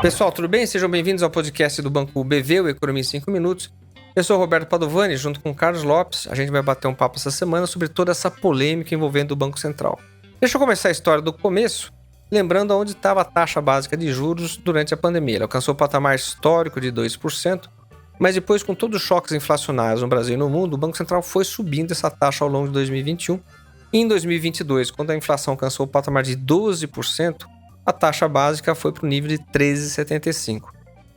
Pessoal, tudo bem? Sejam bem-vindos ao podcast do Banco BV, o Economia em 5 Minutos. Eu sou o Roberto Padovani, junto com o Carlos Lopes. A gente vai bater um papo essa semana sobre toda essa polêmica envolvendo o Banco Central. Deixa eu começar a história do começo, lembrando onde estava a taxa básica de juros durante a pandemia. Ela alcançou o patamar histórico de 2%, mas depois, com todos os choques inflacionários no Brasil e no mundo, o Banco Central foi subindo essa taxa ao longo de 2021. E em 2022, quando a inflação alcançou o patamar de 12%, a taxa básica foi para o nível de 13,75%.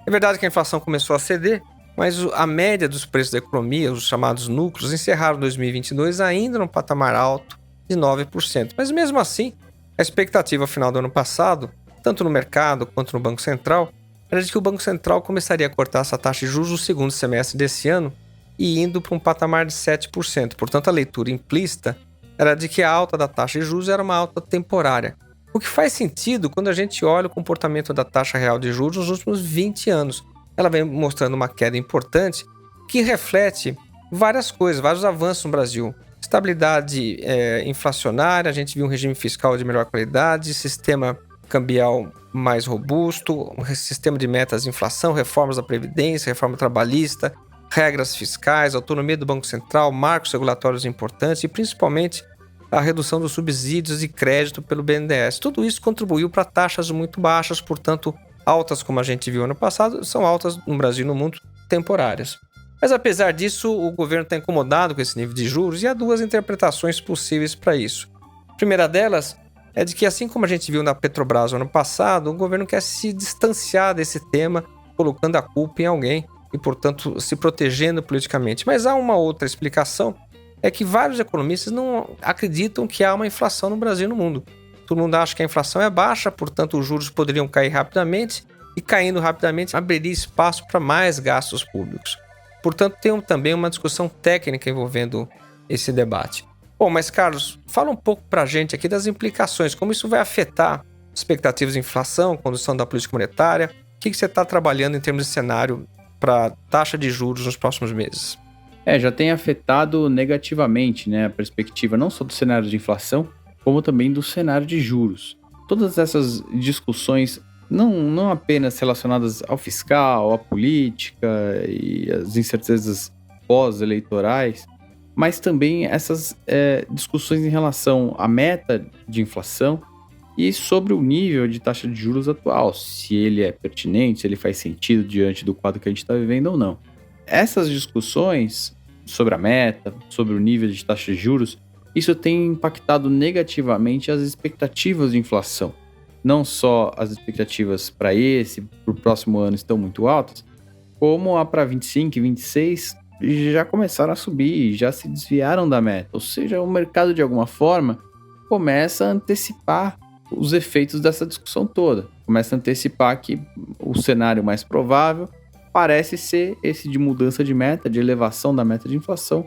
É verdade que a inflação começou a ceder, mas a média dos preços da economia, os chamados núcleos, encerraram 2022 ainda num patamar alto de 9%. Mas mesmo assim, a expectativa final do ano passado, tanto no mercado quanto no Banco Central, era de que o Banco Central começaria a cortar essa taxa de juros no segundo semestre desse ano e indo para um patamar de 7%. Portanto, a leitura implícita era de que a alta da taxa de juros era uma alta temporária. O que faz sentido quando a gente olha o comportamento da taxa real de juros nos últimos 20 anos. Ela vem mostrando uma queda importante que reflete várias coisas, vários avanços no Brasil. Estabilidade inflacionária, a gente viu um regime fiscal de melhor qualidade, sistema cambial mais robusto, um sistema de metas de inflação, reformas da Previdência, reforma trabalhista, regras fiscais, autonomia do Banco Central, marcos regulatórios importantes e principalmente a redução dos subsídios de crédito pelo BNDES. Tudo isso contribuiu para taxas muito baixas, portanto, altas como a gente viu ano passado, são altas no Brasil e no mundo temporárias. Mas apesar disso, o governo está incomodado com esse nível de juros e há duas interpretações possíveis para isso. A primeira delas é de que, assim como a gente viu na Petrobras no ano passado, o governo quer se distanciar desse tema, colocando a culpa em alguém e, portanto, se protegendo politicamente. Mas há uma outra explicação, é que vários economistas não acreditam que há uma inflação no Brasil e no mundo. Todo mundo acha que a inflação é baixa, portanto os juros poderiam cair rapidamente e caindo rapidamente abriria espaço para mais gastos públicos. Portanto, tem também uma discussão técnica envolvendo esse debate. Bom, mas Carlos, fala um pouco para a gente aqui das implicações, como isso vai afetar expectativas de inflação, condução da política monetária, o que você está trabalhando em termos de cenário para taxa de juros nos próximos meses? Já tem afetado negativamente, a perspectiva não só do cenário de inflação, como também do cenário de juros. Todas essas discussões, não apenas relacionadas ao fiscal, à política e às incertezas pós-eleitorais, mas também essas discussões em relação à meta de inflação e sobre o nível de taxa de juros atual, se ele é pertinente, se ele faz sentido diante do quadro que a gente está vivendo ou não. Essas discussões sobre a meta, sobre o nível de taxa de juros, isso tem impactado negativamente as expectativas de inflação. Não só as expectativas para o próximo ano estão muito altas, como a para 25 e 26 já começaram a subir, já se desviaram da meta. Ou seja, o mercado de alguma forma começa a antecipar os efeitos dessa discussão toda. Começa a antecipar que o cenário mais provável parece ser esse de mudança de meta, de elevação da meta de inflação,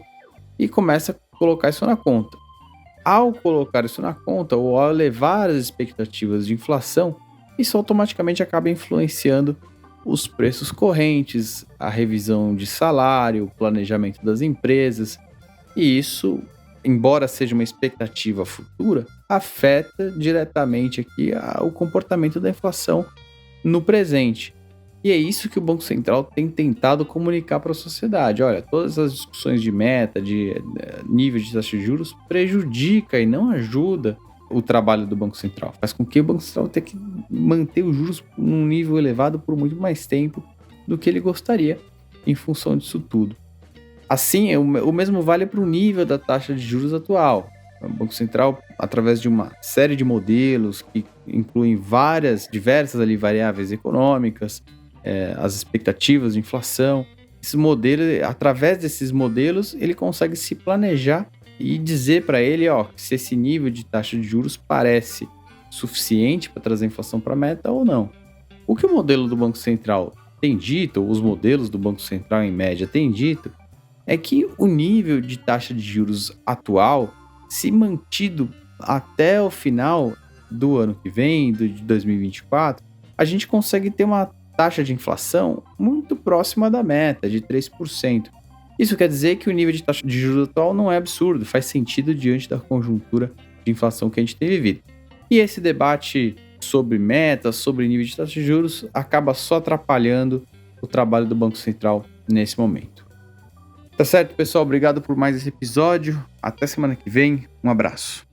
e começa a colocar isso na conta. Ao colocar isso na conta, ou ao elevar as expectativas de inflação, isso automaticamente acaba influenciando os preços correntes, a revisão de salário, o planejamento das empresas, e isso, embora seja uma expectativa futura, afeta diretamente aqui o comportamento da inflação no presente. E é isso que o Banco Central tem tentado comunicar para a sociedade. Olha, todas as discussões de meta, de nível de taxa de juros, prejudica e não ajuda o trabalho do Banco Central. Faz com que o Banco Central tenha que manter os juros num nível elevado por muito mais tempo do que ele gostaria em função disso tudo. Assim, o mesmo vale para o nível da taxa de juros atual. O Banco Central, através de uma série de modelos que incluem diversas variáveis econômicas, as expectativas de inflação. Esse modelo, através desses modelos, ele consegue se planejar e dizer para ele, se esse nível de taxa de juros parece suficiente para trazer a inflação para a meta ou não. O que o modelo do Banco Central tem dito, os modelos do Banco Central em média têm dito, é que o nível de taxa de juros atual, se mantido até o final do ano que vem, de 2024, a gente consegue ter uma taxa de inflação muito próxima da meta, de 3%. Isso quer dizer que o nível de taxa de juros atual não é absurdo, faz sentido diante da conjuntura de inflação que a gente tem vivido. E esse debate sobre metas, sobre nível de taxa de juros, acaba só atrapalhando o trabalho do Banco Central nesse momento. Tá certo, pessoal? Obrigado por mais esse episódio. Até semana que vem. Um abraço.